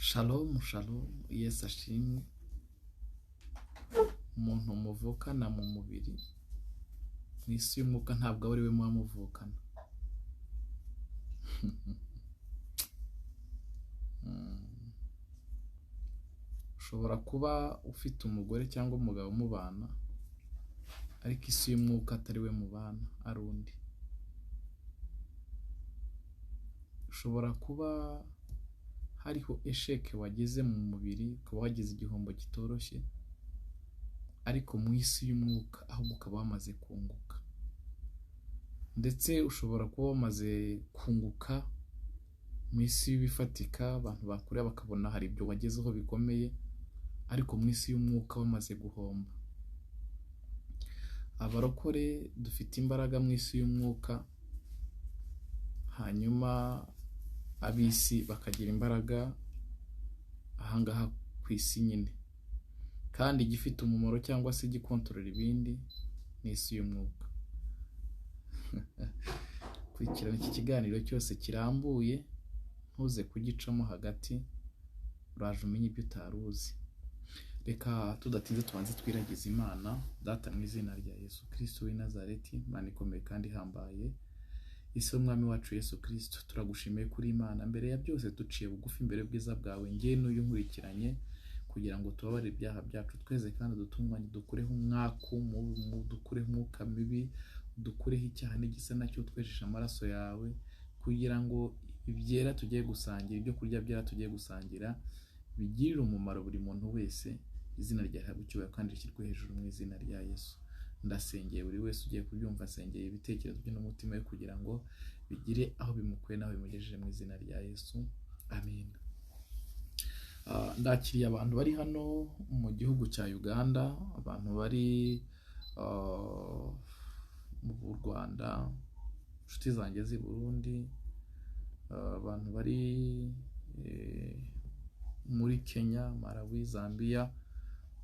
Shalom, shalom, Yesu ashimwe. Umuntu muvukana mu mubiri mu isi y'umwuka ntabwo aba ari we muba muvukana. Ushobora kuba ufite umugore cyangwa umugabo mubana, ariko isi y'umwuka atari we mubana, ari undi. Ushobora kuba hariho esheke wageze mu mubiri, ukaba wagize igihombo kitoroshye, ariko mu isi y'umwuka ahubwo ukaba wamaze kunguka. Ndetse ushobora kuba wamaze kunguka mu isi y'ibifatika, abantu bakureba bakabona hari ibyo wagezeho bikomeye, ariko mu isi y'umwuka wamaze guhomba. Abarokore dufite imbaraga mu isi y'umwuka, hanyuma ab'isi bakagira imbaraga ahangaha ku isi nyine. Kandi igifite umumaro cyangwa se igikontorora ibindi ni isi y'umwuka. Kurikirana iki kiganiro cyose kirambuye, ntuze kugicamo hagati, uraje umenye ibyo utari uzi. Reka tudatinze tubanze twiragize Imana. Data, mu izina rya Yesu Kristo w'i Nazareti, Imana ikomeye kandi ihambaye, isi y'umwami wacu Yesu Kristo, turagushimiye kuri Imana. Mbere ya byose duciye bugufi imbere y'ubwiza bwawe, njye n'uyu nkurikiranye, kugira ngo tubabarire ibyaha byacu tweze kandi dutunganye, dukureho umwaku, dukureho umwuka mibi, dukureho icyaha n'igisa nacyo, twejeshe amaraso yawe, kugira ngo ibyera tugiye gusangira, ibyo kurya byera tugiye gusangira, bigirire umumaro buri muntu wese. Izina ryawe rihabwe icyubahiro kandi rishyirwe hejuru mu izina rya Yesu. Ndasengeye buri wese ugiye kubyumva, asengeye ibitekerezo bye n'umutima we, kugira ngo bigire aho bimukuye n'aho bimugejeje mu izina rya Yesu. Amen. Ndakiriye abantu bari hano mu gihugu cya Uganda, abantu bari mu Rwanda, inshuti zanjye z'i Burundi, abantu bari muri Kenya, Malawi, Zambia,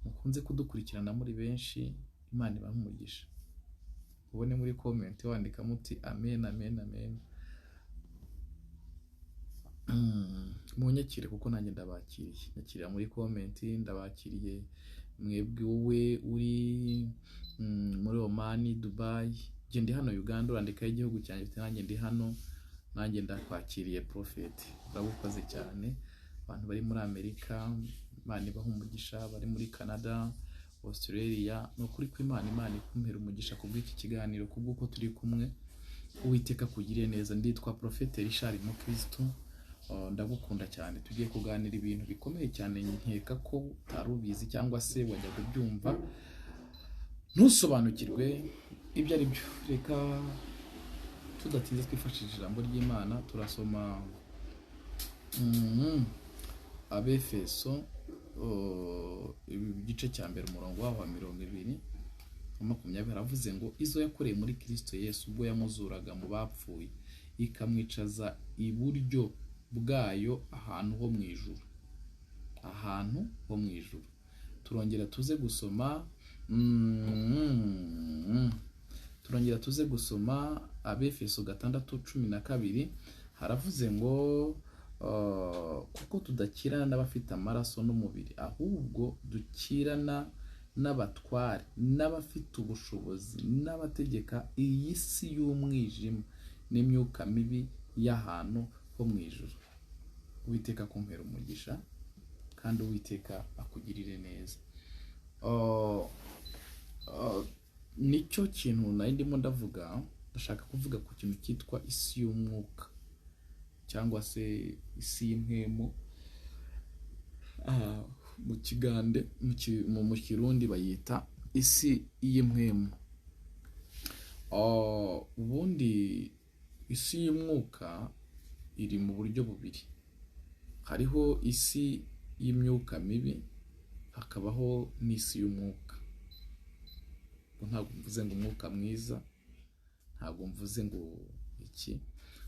mukunze kudukurikirana muri benshi. Imana ibahe umugisha. Ubone muri comment wandika muti amen, amen, amen. Munyakire kuko nanjye ndabakiriye. Nyakirira muri comment, ndabakiriye mwebwe wowe uri muri Oman, Dubai. Je ndi hano Uganda, urandika igihugu cyanjye, nanjye ndi hano, nanjye ndakwakiriye Prophet. Urabukoze cyane. Abantu bari muri Amerika, Imana ibahe umugisha. Bari muri Canada, Australia, no kuri kw'Imana, Imana ikumpera umugisha kubw'iki kiganiro, kubw'uko turi kumwe. Uwiteka kugiriye neza. Nditwa Prophet Richard Mukristo. Ndagukunda cyane. Tugiye kuganira ibintu bikomeye cyane, nkeka ko utari ubizi cyangwa se wajya kubyumva ntusobanukirwe ibyo ari byo. Reka tudatinze twifashishije ijambo ry'Imana, turasoma Abefeso igice cya mbere umurongo wa 20-20. Haravuze ngo izo yakoreye muri Kristo Yesu ubwo yamuzuraga mu bapfuye, ikamwicaza iburyo bwayo ahantu ho mu ijuru. Ahantu ho mu ijuru. Turongera tuze gusoma Abefeso 6:12. Haravuze ngo kuko tudakirana n'abafite amaraso n'umubiri, ahubwo dukirana n'abatware, n'abafite ubushobozi, n'abategeka iyi si y'umwijima n'imyuka mibi y'ahantu ho mu ijuru. Uwiteka kumpera umugisha kandi Uwiteka akugirire neza. Nicyo kintu nari ndimo ndavuga. Ndashaka kuvuga ku kintu cyitwa isi y'umwuka cyangwa se isi y'impwemu. Mu Kigande, mu Kirundi bayita isi y'impwemu. Ubundi isi y'umwuka iri mu buryo bubiri. Hariho isi y'imyuka mibi, hakabaho n'isi y'umwuka. Ntabwo mvuze ngo umwuka mwiza, ntabwo mvuze ngo iki.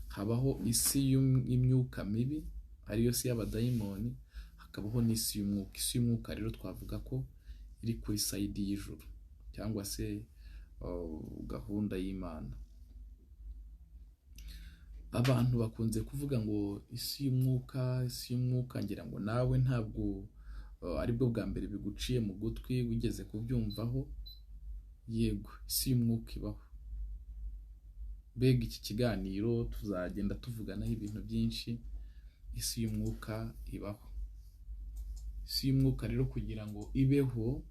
Habaho isi y'imyuka mibi, ariyo si y'abadayimoni, hakabaho n'isi y'umwuka. Isi y'umwuka rero twavuga ko iri kuri side y'ijuru cyangwa se gahunda y'Imana. abantu bakunze kuvuga ngo isi y'umwuka, ngira ngo nawe ntabwo aribwo bwa mbere biguciye mu gutwi wigeze kubyumvaho. Yego, isi y'umwuka ibaho. Mbega iki kiganiro tuzagenda tuvuganaho ibintu byinshi. Isi y'umwuka ibaho. Isi y'umwuka rero kugira ngo ibeho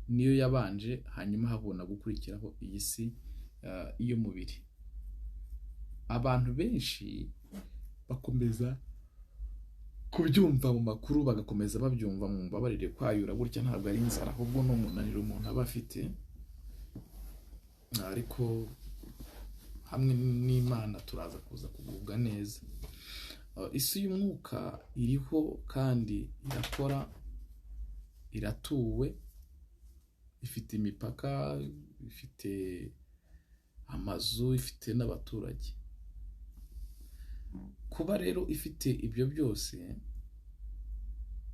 niyo yabanje, hanyuma habona gukurikiraho iyi si y'umubiri. Abantu benshi bakomeza kubyumva mu makuru, bagakomeza babyumva mu mbabarire kwayura, gutya ntabwo ari inzara, ahubwo ni umunaniro umuntu aba afite. Ariko hamwe n'Imana turaza kuza kugubwa neza. Isi y'umwuka iriho kandi irakora, iratuwe, ifite imipaka, ifite amazu, ifite n'abaturage. Kuba rero ifite ibyo byose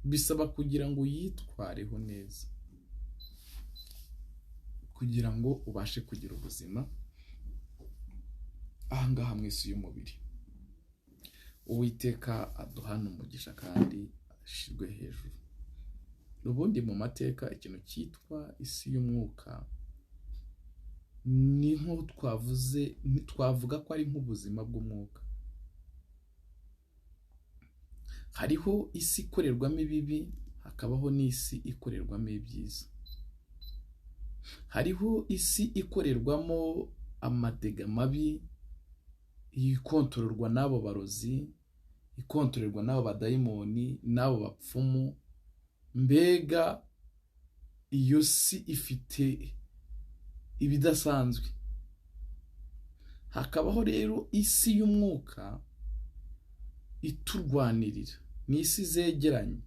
bisaba kugira ngo uyitwareho neza, kugira ngo ubashe kugira ubuzima ahangaha mu isi y'umubiri. Uwiteka aduhana umugisha kandi ashirwe hejuru. Ubundi mu mateka ikintu cyitwa isi y'umwuka ni nko twavuga ko ari nk'ubuzima bw'umwuka. Hariho isi ikorerwamo ibibi, hakabaho n'isi ikorerwamo ibyiza. Hariho isi ikorerwamo amatega mabi, ikontororwa n'abo barozi, ikontororwa n'abo badayimoni, n'abo bapfumu. Mbega iyo si ifite ibidasanzwe. Hakabaho rero isi y'umwuka iturwanirira, ni isi zegeranye.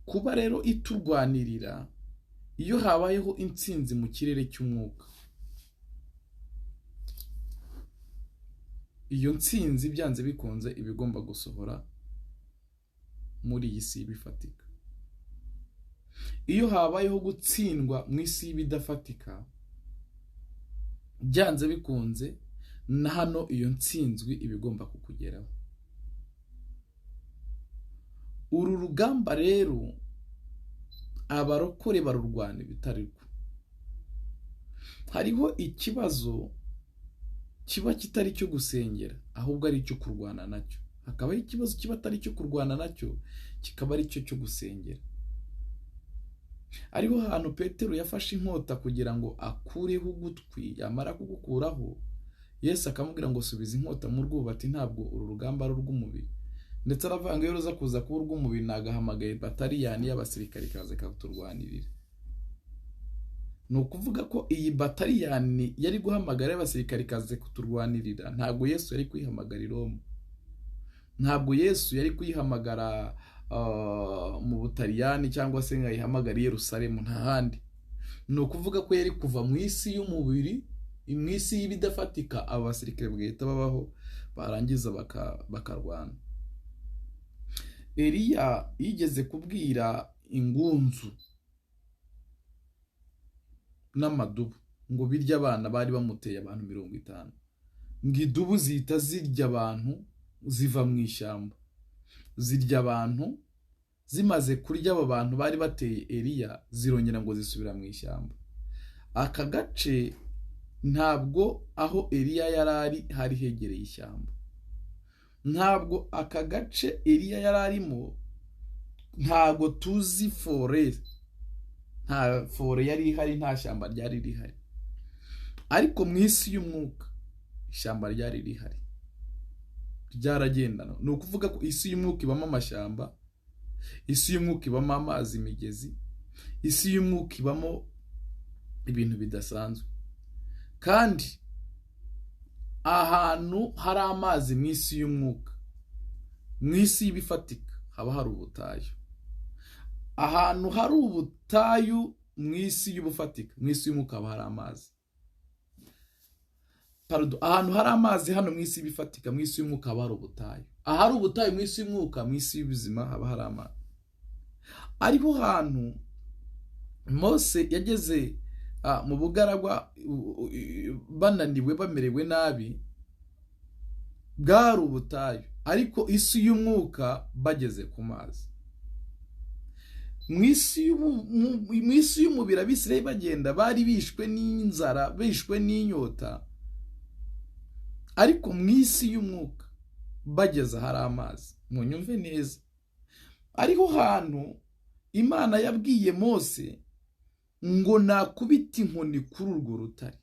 Kuba rero iturwanirira, iyo habayeho intsinzi mu kirere cy'umwuka, iyo ntsinzi byanze bikunze iba igomba gusohora muri iyi si bifatika. Iyo habayeho gutsindwa mu isi y'ibidafatika, byanze bikunze na hano iyo ntsinzwi iba igomba kukugeraho. Uru rugamba rero abarokore barurwana ibitariko. Hariho ikibazo kiba kitari cyo gusengera, ahubwo ari cyo kurwana nacyo. Hakabaho ikibazo kiba atari cyo kurwana nacyo, kikaba ari cyo gusengera. Ariho hantu Petero yafashe inkota kugira ngo akureho ugutwi, yamara kugukuraho Yesu akamubwira ngo subiza inkota mu rwubati, ntabwo uru rugamba ari urw'umubiri. Ndetse aravanga iyo ruza kuza kuba urw'umubiri nagahamagaye bataliyani y'abasirikare ikaza ikaturwanirira. Ni ukuvuga ko iyi bataliyani yari guhamagara y'abasirikare ikaza kuturwanirira, ntabwo Yesu yari kwihamagara i Roma, ntabwo Yesu yari kwihamagara mu Butaliyani cyangwa se ngayihamagara i Yerusalemu, nta handi. Ni ukuvuga ko yari kuva mu isi y'umubiri, mu isi y'ibidafatika, abasirikare bwahita babaho, barangiza bakarwana. Eliya yigeze kubwira ingunzu n'amadubu ngo birya abana bari bamuteye abantu 50, ngo idubu zihita zirya abantu ziva mu ishyamba, zirya abantu. Zimaze kurya abo bantu bari bateye Eliya, zirongera ngo zisubira mu ishyamba. Aka gace ntabwo aho Eliya yarari hari hegereye ishyamba, ntabwo aka gace Eliya yararimo, ntabwo tuzi forest, nta fore yari ihari, nta shyamba ryari rihari. Ariko mu isi y'umwuka ishyamba ryari rihari, ryaragendana. Ni ukuvuga ko isi y'umwuka ibamo amashyamba, isi y'umwuka ibamo amazi, imigezi, isi y'umwuka ibamo ibintu bidasanzwe. Kandi ahantu hari amazi mu isi y'umwuka, mu isi y'ibifatika haba hari ubutayu. Ahantu hari ubutayu mu isi y'ubufatika, mu isi y'umwuka haba hari amazi. Ahantu hari amazi hano mu isi y'ibifatika, mu isi y'umwuka haba hari ubutayu. Ahari ubutayu mu isi y'umwuka, mu isi y'ubuzima haba hari amazi. Ariho hantu Mose yageze mu bugaragwa bananiwe, bamerewe nabi, bwari ubutayu, ariko isi y'umwuka bageze ku mazi. Mu isi y'umubiri abisirayeli bagenda bari bishwe n'inzara, bishwe n'inyota, ariko mu isi y'umwuka bageze ahari amazi. Munyumve neza, ariho hantu Imana yabwiye Mose ngo nakubita inkoni kuri urwo rutare,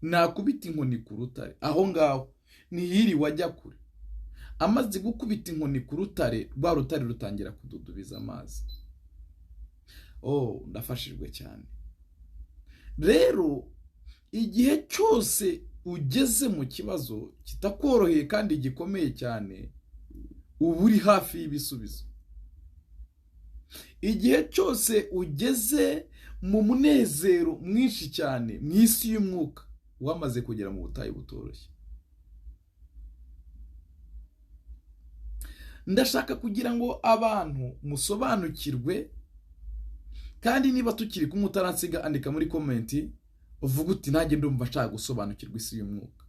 nakubita inkoni ku rutare. Aho ngaho ntiyiriwe ajya kure, amaze gukubita inkoni ku rutare, rwa rutare rutangira kududubiza amazi. Ndafashijwe cyane. Rero igihe cyose ugeze mu kibazo kitakoroheye kandi gikomeye cyane, uba uri hafi y'ibisubizo. Igihe cyose ugeze mu munezero mwinshi cyane mu isi y'umwuka, wamaze kugera mu butayu butoroshye. Ndashaka kugira ngo abantu musobanukirwe, kandi niba tukiri kumwe utaransiga andika muri komenti uvuga uti nanjye ndumva nshaka gusobanukirwa isi y'umwuka.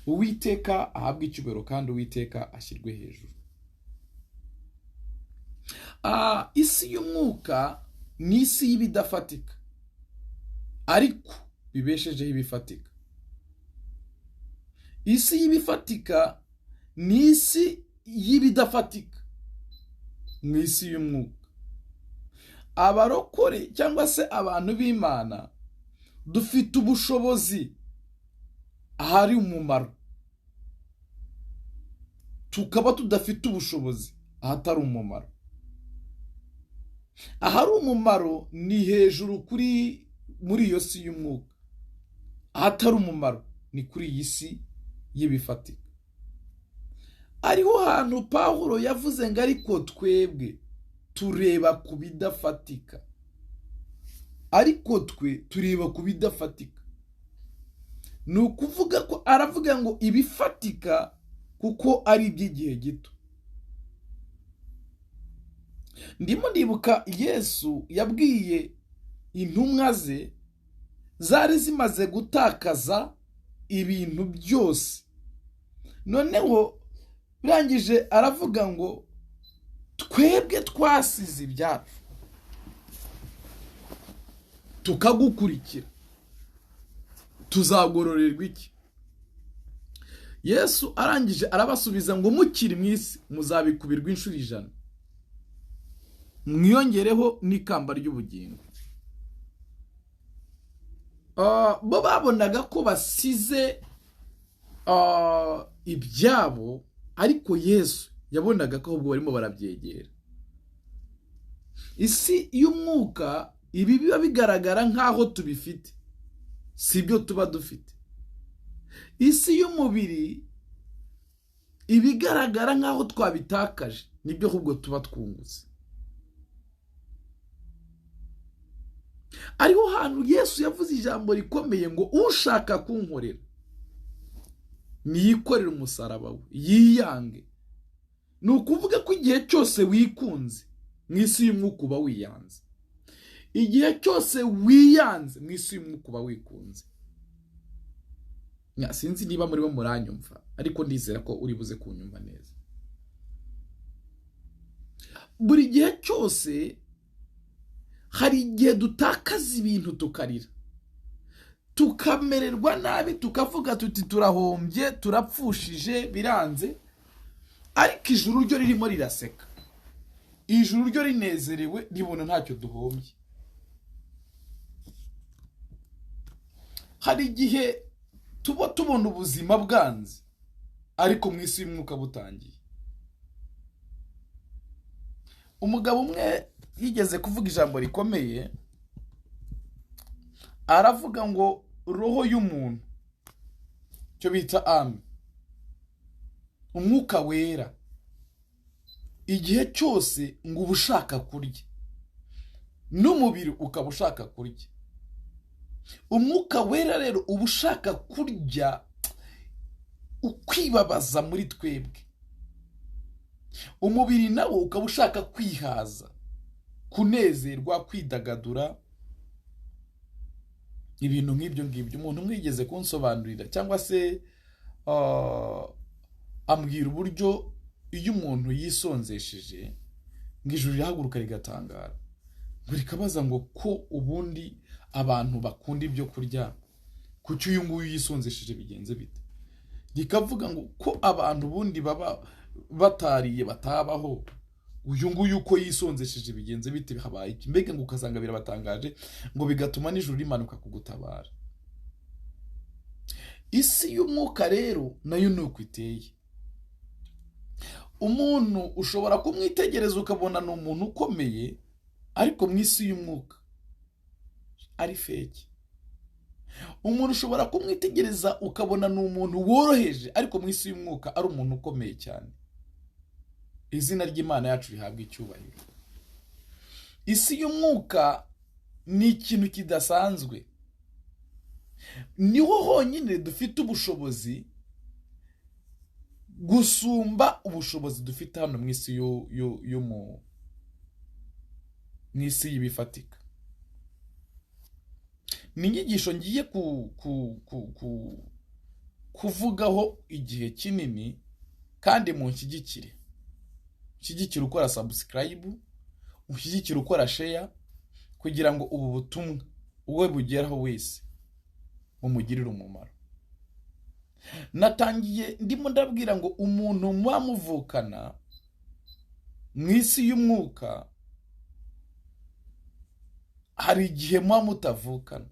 Uwiteka ahabwe icyubahiro kandi Uwiteka ashyirwe hejuru. Isi y'umwuka ni isi y'ibidafatika, ariko bibeshejeho ibifatika. Isi y'ibifatika ni isi y'ibidafatika. Mu isi y'umwuka abarokore cyangwa se abantu b'Imana dufite ubushobozi ahari umumaro, tukaba tudafite ubushobozi ahatari umumaro. Ahari umumaro ni hejuru muri iyo si y'umwuka, ahatari umumaro ni kuri iyi si y'ibifatika. Ariho hantu Pawulo yavuze ngo ariko twebwe tureba ku bidafatika, ariko twe tureba ku bidafatika. Ni ukuvuga ko aravuga ngo ibifatika kuko ari iby'igihe gito. Ndimo ndibuka Yesu yabwiye intumwa ze zari zimaze gutakaza ibintu byose, noneho birangije aravuga ngo twebwe twasize ibyacu tukagukurikira, tuzagororerwa iki? Yesu arangije arabasubiza ngo mukiri mu isi muzabikubirwa inshuro 100, mwiyongereho n'ikamba ry'ubugingo. Bo babonaga ko basize ibyabo, ariko Yesu yabonaga ko ahubwo barimo barabyegera. Isi y'umwuka ibi biba bigaragara nk'aho tubifite, si byo tuba dufite. Isi y'umubiri ibigaragara nk'aho twabitakaje, nibyo ahubwo tuba twungutse. Ariho hantu Yesu yavuze ijambo rikomeye ngo ushaka kunkorera niyikorere umusaraba we, yiyange. Ni ukuvuga ko igihe cyose wikunze mu isi y'umwuka uba wiyanze, igihe cyose wiyanze mu isi y'umwuka uba wikunze. Sinzi niba muri bo muranyumva, ariko ndizera ko uri buze kunyumva neza. Buri gihe cyose hari igihe dutakaza ibintu tukarira, tukamererwa nabi, tukavuga tuti turahombye, turapfushije, biranze, ariko ijuru ryo ririmo riraseka, ijuru ryo rinezerewe, ribona ntacyo duhombye. Hari igihe tuba tubona ubuzima bwanze, ariko mu isi y'umwuka butangiye. Umugabo umwe yigeze kuvuga ijambo rikomeye, aravuga ngo roho y'umuntu, cyo bita ame, umwuka wera, igihe cyose ngo uba ushaka kurya, n'umubiri ukaba ushaka kurya. Umwuka wera rero uba ushaka kurya, ukwibabaza muri twebwe. Umubiri nawo ukaba ushaka kwihaza, kunezerwa, kwidagadura. ibintu nk'ibyo ngibyo. Umuntu mwigeze kunsobanurira cyangwa se ambwira uburyo iyo umuntu yisonzesheje ngo ijuru rihaguruka rigatangara, ngo rikabaza ngo ko ubundi abantu bakunda ibyo kurya, kuki uyu nguyu yisonzesheje bigenze bite? Rikavuga ngo ko abantu ubundi baba batariye batabaho, uyu nguyu uko yisonzesheje bigenze bite, habaye iki? Mbega ngo ukasanga birabatangaje, ngo bigatuma n'ijuru rimanuka kugutabara. Isi y'umwuka rero nayo ni uko iteye. Umuntu ushobora kumwitegereza ukabona ni umuntu ukomeye, ariko mu isi y'umwuka ari fake. Umuntu ushobora kumwitegereza ukabona ni umuntu woroheje, ariko mu isi y'umwuka ari umuntu ukomeye cyane. Izina ry'Imana yacu rihabwa icyubahiro. Isi y'umwuka ni ikintu kidasanzwe. Niho honyine dufite ubushobozi gusumba ubushobozi dufite hano mu isi mu isi y'ibifatika. Ni inyigisho ngiye kuvugaho igihe kinini, kandi munshyigikire. Ushyigikire ukora subscribe, ushyigikire ukora share, kugira ngo ubu butumwa uwe bugeraho wese bumugirire umumaro. Natangiye ndimo ndabwira ngo umuntu mwamuvukana mu isi y'umwuka, hari igihe mwamutavukana.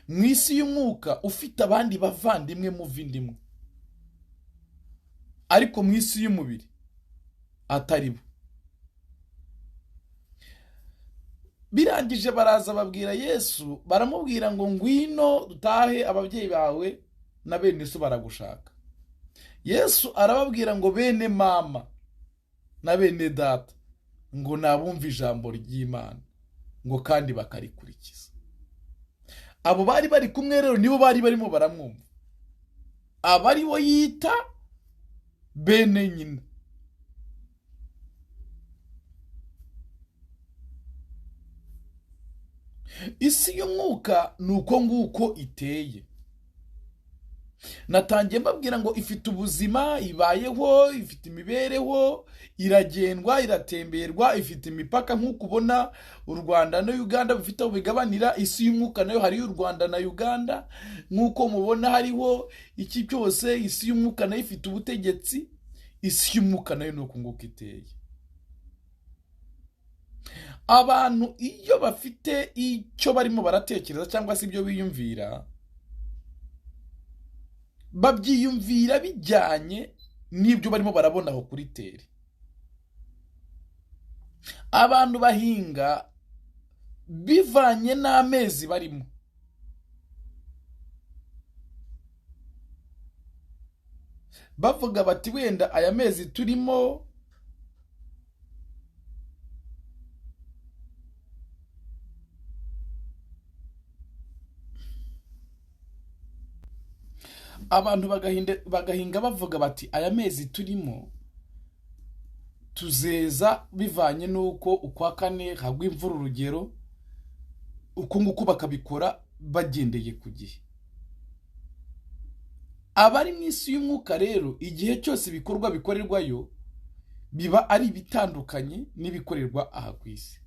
Mu isi y'umwuka ufite abandi bavandimwe muvindimwe, ariko mu isi y'umubiri atari bo. Birangije baraza babwira Yesu, baramubwira ngo ngwino dutahe, ababyeyi bawe na bene so baragushaka. Yesu arababwira ngo bene mama na bene data ngo nabumva ijambo ry'Imana, ngo kandi bakarikurikiza. Abo bari bari kumwe rero nibo bari barimo baramwumva, abari bo yita bene nyina. Isi y'umwuka ni uko nguko iteye. Natangiye mbabwira ngo ifite ubuzima, ibayeho, ifite imibereho, iragendwa, iratemberwa, ifite imipaka nk'uko ubona u Rwanda na Uganda bifite aho bigabanira. Isi y'umwuka nayo hariyo u Rwanda na Uganda, nk'uko mubona hariho iki cyose. Isi y'umwuka nayo ifite ubutegetsi. Isi y'umwuka nayo ni uko nguko iteye. Abantu iyo bafite icyo barimo baratekereza cyangwa se ibyo biyumvira, babyiyumvira bijyanye n'ibyo barimo barabona aho kuri tere. Abantu bahinga bivanye n'amezi barimo. Bavuga bati wenda aya mezi turimo abantu bagahinga bavuga bati aya mezi turimo tuzeza bivanye nuko ukwa kane hagwa imvura urugero, uko nguko bakabikora bagendeye ku gihe. Abari mu isi y'umwuka rero igihe cyose ibikorwa bikorerwayo biba ari bitandukanye n'ibikorerwa aha ku isi.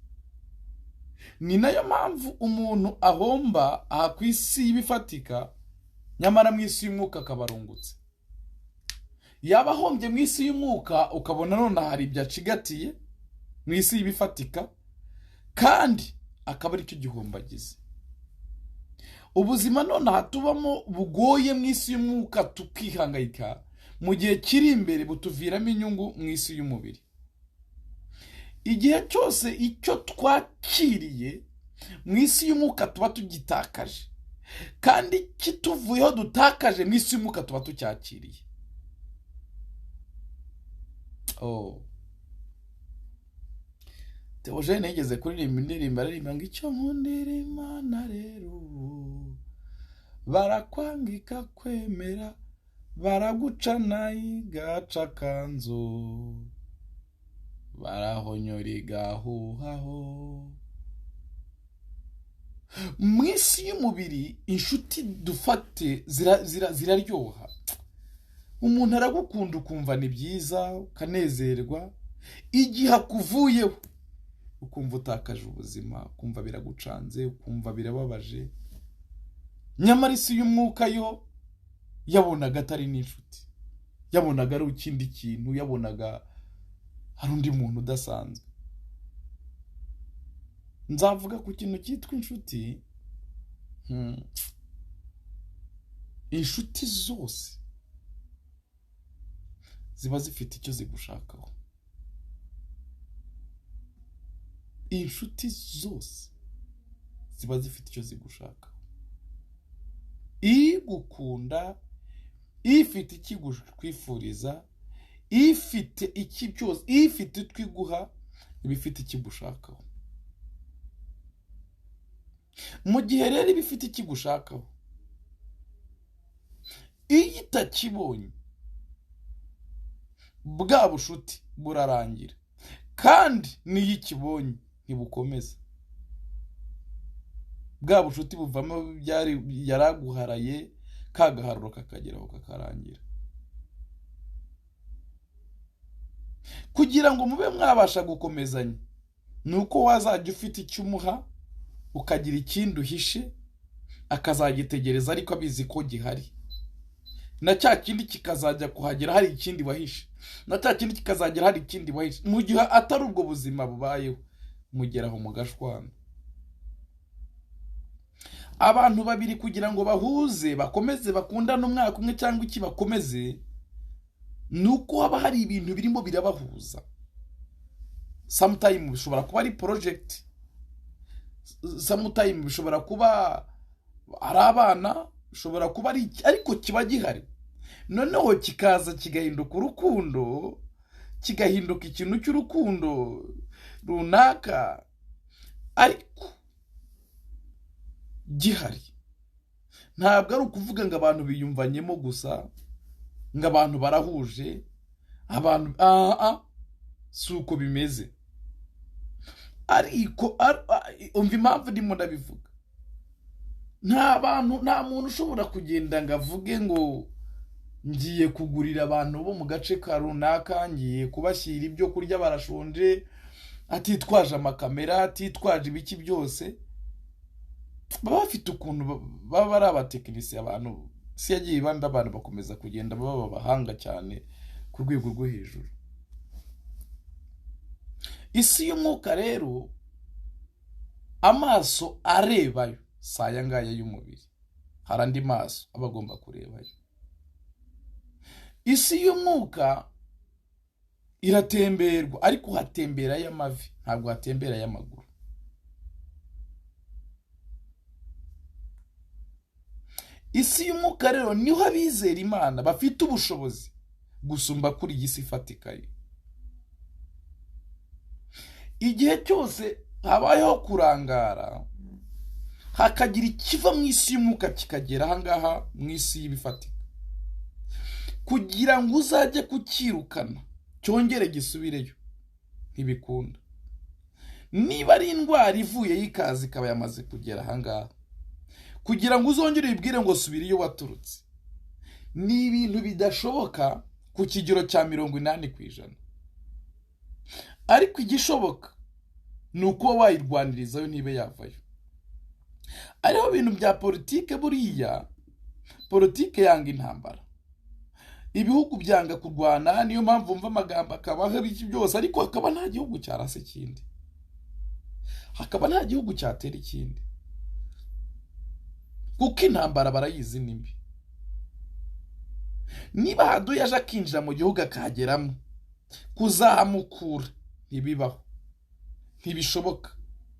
Ni nayo mpamvu umuntu ahomba aha ku isi y'ibifatika, nyamara mu isi y'umwuka akabarungutse. Yaba ahombye mu isi y'umwuka ukabona none hari ibyacigatiye mu isi y'ibifatika, kandi akaba ari cyo gihombagize. Ubuzima none hatubamo bugoye mu isi y'umwuka tukihangayika, mu gihe kiri imbere butuviramo inyungu mu isi y'umubiri. Igihe cyose icyo twakiriye mu isi y'umwuka tuba tugitakaje, kandi kituvuyeho dutakaje mu isi y'umwuka tuba tucyakiriye. Theogene yigeze kuririmba indirimbo aririmba ngo icyo nkundira Imana rero, barakwangika kwemera, baragucana igaca kanzu, barahonyora igahuhaho. mu isi y'umubiri inshuti dufate ziraryoha. Umuntu aragukunda ukumva ni byiza ukanezerwa, igihe akuvuyeho ukumva utakaje ubuzima, ukumva biragucanze, ukumva birababaje. Nyamara isi y'umwuka yo yabonaga atari n'inshuti, yabonaga ari ikindi kintu, yabonaga hari undi muntu udasanzwe. Nzavuga ku kintu cyitwa inshuti. Inshuti zose ziba zifite icyo zigushakaho. Inshuti zose ziba zifite icyo zigushakaho. Igukunda, ifite ikigukwifuriza, ifite iki byose, ifite twiguha, ibifite ikigushakaho. Mu gihe rero ibifite ikigushakaho, iyo itakibonye bwa bushuti burarangira, kandi niyo ikibonye ntibukomeza. Bwa bushuti buvamo yaraguharaye, kagaharuro kakageraho kakarangira. Kugira ngo mube mwabasha gukomezanya, nuko wazajya ufite icyo umuha, ukagira ikindi uhishe, akazagitegereza ariko abizi ko gihari. Na cya kindi kikazajya kuhagera hari ikindi wahishe, na cya kindi kikazagera hari ikindi wahishe. Mu gihe atari ubwo buzima bubayeho, mugeraho mugashwana. Abantu babiri kugira ngo bahuze, bakomeze bakundane umwaka umwe cyangwa iki bakomeze, nuko haba hari ibintu birimo birabahuza. Sometime bishobora kuba ari project, sometime bishobora kuba ari abana, bishobora kuba ari ariko kiba gihari. Noneho kikaza kigahinduka urukundo, kigahinduka ikintu cy'urukundo runaka, ariko gihari. Ntabwo ari ukuvuga ngo abantu biyumvanyemo gusa, ngo abantu barahuje, abantu si uko bimeze. Ariko umva impamvu ndimo ndabivuga. Nta muntu ushobora kugenda ngo avuge ngo ngiye kugurira abantu bo mu gace ka runaka, ngiye kubashyira ibyo kurya barashonje, atitwaje amakamera, atitwaje ibiki byose. Baba bafite ukuntu baba ari abatekinisiye. Abantu si yagiye ibanda, abantu bakomeza kugenda baba abahanga cyane ku rwego rwo hejuru. Isi y'umwuka rero, amaso arebayo saya ngaya y'umubiri, hari andi maso aba agomba kurebayo. Isi y'umwuka iratemberwa, ariko hatembera y'amavi, ntabwo hatembera y'amaguru. Isi y'umwuka rero niho abizera Imana bafite ubushobozi gusumba kuri iyi si ifatikaye. Igihe cyose habayeho kurangara, hakagira ikiva mu isi y'umwuka kikagera ahangaha mu isi y'ibifatika, kugira ngo uzajye kukirukana cyongere gisubireyo, ntibikunda. Niba ari indwara ivuye y'ikazi ikaba yamaze kugera ahangaha, kugira ngo uzongere ubibwire ngo subira iyo waturutse, ni ibintu bidashoboka ku kigero cya 80%. Ariko igishoboka ni uko wayirwanirizayo ntibe yavayo. Ariho bintu bya politike. Buriya politike yanga intambara, ibihugu byanga kurwana, niyo mpamvu mva amagambo akabaho iki byose, ariko hakaba nta gihugu cyarase ikindi, hakaba nta gihugu cyatera ikindi, kuko intambara barayizi nimbi. Niba haduye aje akinjira mu gihugu akageramo, kuzahamukura ntibibaho, ntibishoboka,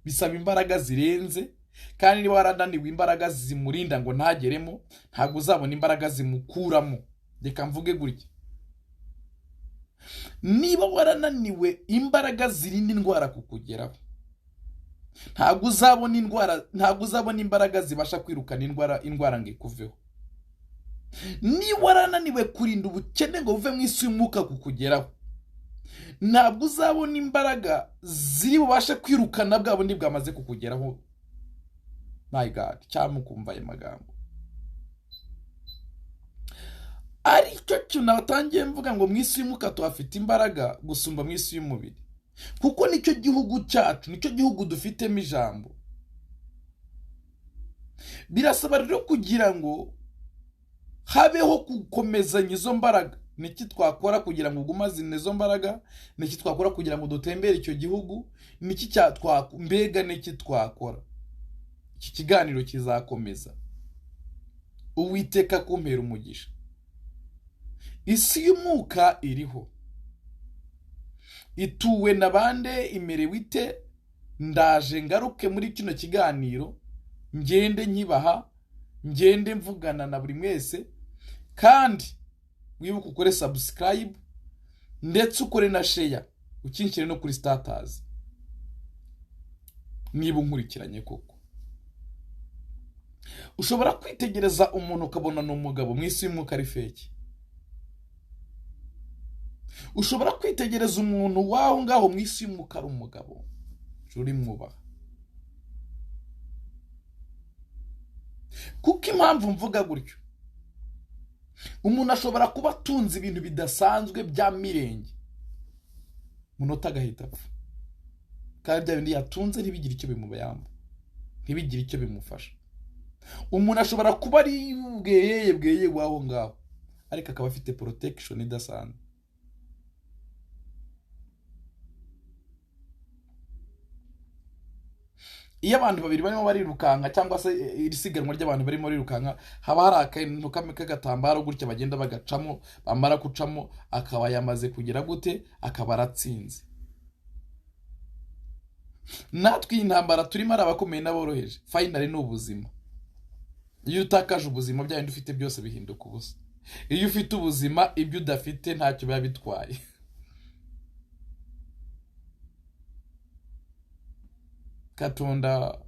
bisaba imbaraga zirenze. Kandi niba warananiwe imbaraga zimurinda ngo ntageremo, ntabwo uzabona imbaraga zimukuramo. Reka mvuge gutya, niba warananiwe imbaraga zirinda indwara kukugeraho, ntabwo uzabona imbaraga zibasha kwirukana indwara ngo ikuveho. Niba warananiwe kurinda ubukene ngo buve mu isi y'umwuka kukugeraho, ntabwo uzabona imbaraga ziri bubashe kwirukana bwa bundi bwamaze kukugeraho. my God, cyangwa mukumva ayo magambo. Aricyo kintu natangiye mvuga ngo mu isi y'umwuka tuhafite imbaraga gusumba mu isi y'umubiri, kuko nicyo gihugu cyacu, nicyo gihugu dufitemo ijambo. Birasaba rero kugira ngo habeho gukomezanya izo mbaraga. Niki twakora kugira ngo ugumazine izo mbaraga? Niki twakora kugira ngo dutembere icyo gihugu? Niki mbega niki twakora? Iki kiganiro kizakomeza. Uwiteka kumpera umugisha. Isi y'umwuka iriho, ituwe na bande, imerewe ite? Ndaje ngaruke muri kino kiganiro, ngende nkibaha, ngende mvugana na buri mwese, kandi wibuke ukore subscribe ndetse ukore na share, ukinshyire no kuri status niba unkurikiranye koko. Ushobora kwitegereza umuntu ukabona ni umugabo, mu isi y'umwuka ari fake. Ushobora kwitegereza umuntu waho ngaho mu isi y'umwuka ari umugabo, uri mwubaha. Kuko impamvu mvuga gutyo, umuntu ashobora kuba atunze ibintu bidasanzwe bya mirenge, munota agahita apfa, kandi bya bindi yatunze ntibigire icyo bimubayamba, ntibigire icyo bimufasha. Umuntu ashobora kuba ari bweye waho ngaho, ariko akaba afite protection idasanzwe. Iyo abantu babiri barimo barirukanka, cyangwa se irisiganwa ry'abantu barimo barirukanka, haba hari akantu kamwe k'agatambaro gutya bagenda bagacamo, bamara gucamo akaba yamaze kugira gute, akaba aratsinze. Natwe iyi ntambara turimo ari abakomeye n'aboroheje, finally ni ubuzima. Iyo utakaje ubuzima, bya bindi ufite byose bihinduka ubusa. Iyo ufite ubuzima, ibyo udafite ntacyo biba bitwaye. Katonda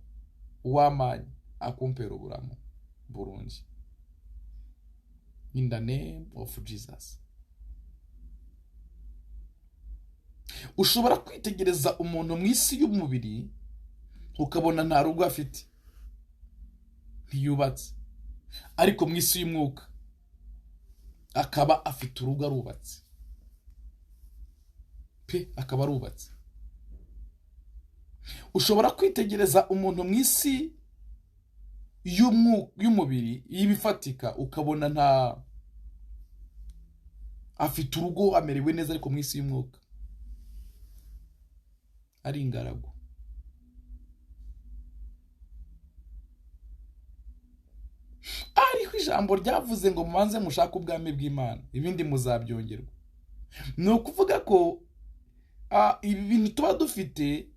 w'amanyi akumpera uburamu burungi. In the name of Jesus. Ushobora kwitegereza umuntu mu isi y'umubiri ukabona nta rugo afite, ntiyubatse, ariko mu isi y'umwuka akaba afite urugo, arubatse pe, akaba arubatse. Ushobora kwitegereza umuntu mu isi y'umubiri y'ibifatika ukabona nta afite urugo, amerewe neza, ariko mu isi y'umwuka ari ingaragu. Ariko ijambo ryavuze ngo mubanze mushake ubwami bw'Imana, ibindi muzabyongerwa. Ni ukuvuga ko ibi bintu tuba dufite,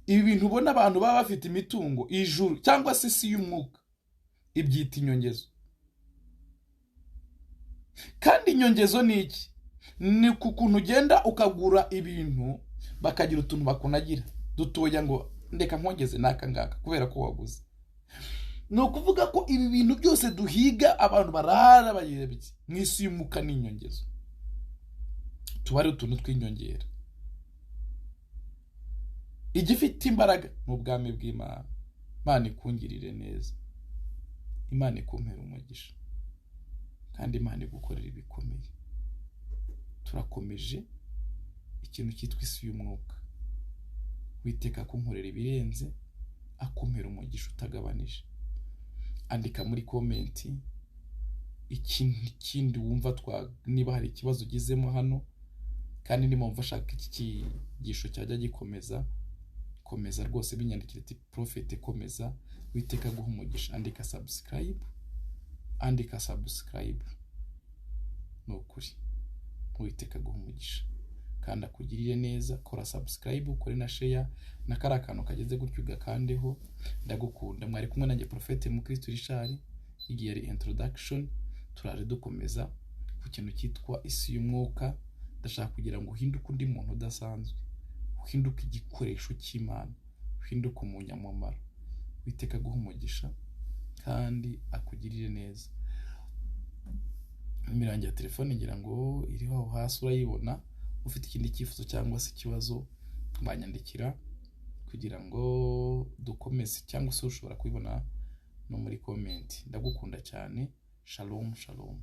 ibi bintu ubona abantu baba bafite imitungo, ijuru cyangwa se isi y'umwuka, ibyita inyongezo. Kandi inyongezo ni iki? Ni ku kuntu ugenda ukagura ibintu bakagira utuntu bakunagira dutoya ngo ndeka nkongeze n'aka ngaka kubera ko waguze. Ni ukuvuga ko ibi bintu byose duhiga abantu barara bayirebye mu isi y'umwuka ni inyongezo. Tuba ari utuntu tw'inyongera. Igifite imbaraga mu bwami bw'Imana. Imana ikungirire neza, Imana ikumpera umugisha, kandi Imana igukorera ibikomeye. Turakomeje ikintu cyitwa isi y'umwuka. Witeka kunkorera ibirenze, akumpera umugisha utagabanije. Andika muri komenti ikindi wumva niba hari ikibazo ugizemo hano, kandi niba wumva shaka iki kigisho cyajya gikomeza, komeza rwose binyandikira ati Prophet komeza. Witeka guha umugisha. Andika subscribe, nukuri Witeka guha umugisha kandi akugirire neza. Kora subscribe, ukore na share, na kara kantu kageze gutyo ugakandeho. Ndagukunda. Mwari kumwe nanjye Prophet Mukristo Richard. Igiye ari introduction, turaje dukomeza ku kintu cyitwa isi y'umwuka. Ndashaka kugira ngo uhinduke undi muntu udasanzwe, uhinduke igikoresho cy'Imana, uhinduke umunyamumaro. Witeka guha umugisha kandi akugirire neza. Imirangi ya telefone ngira ngo iriho aho hasi urayibona. Ufite ikindi cyifuzo cyangwa se ikibazo, banyandikira kugira ngo dukomeze, cyangwa se ushobora kubibona no muri comment. Ndagukunda cyane. Shalom shalom.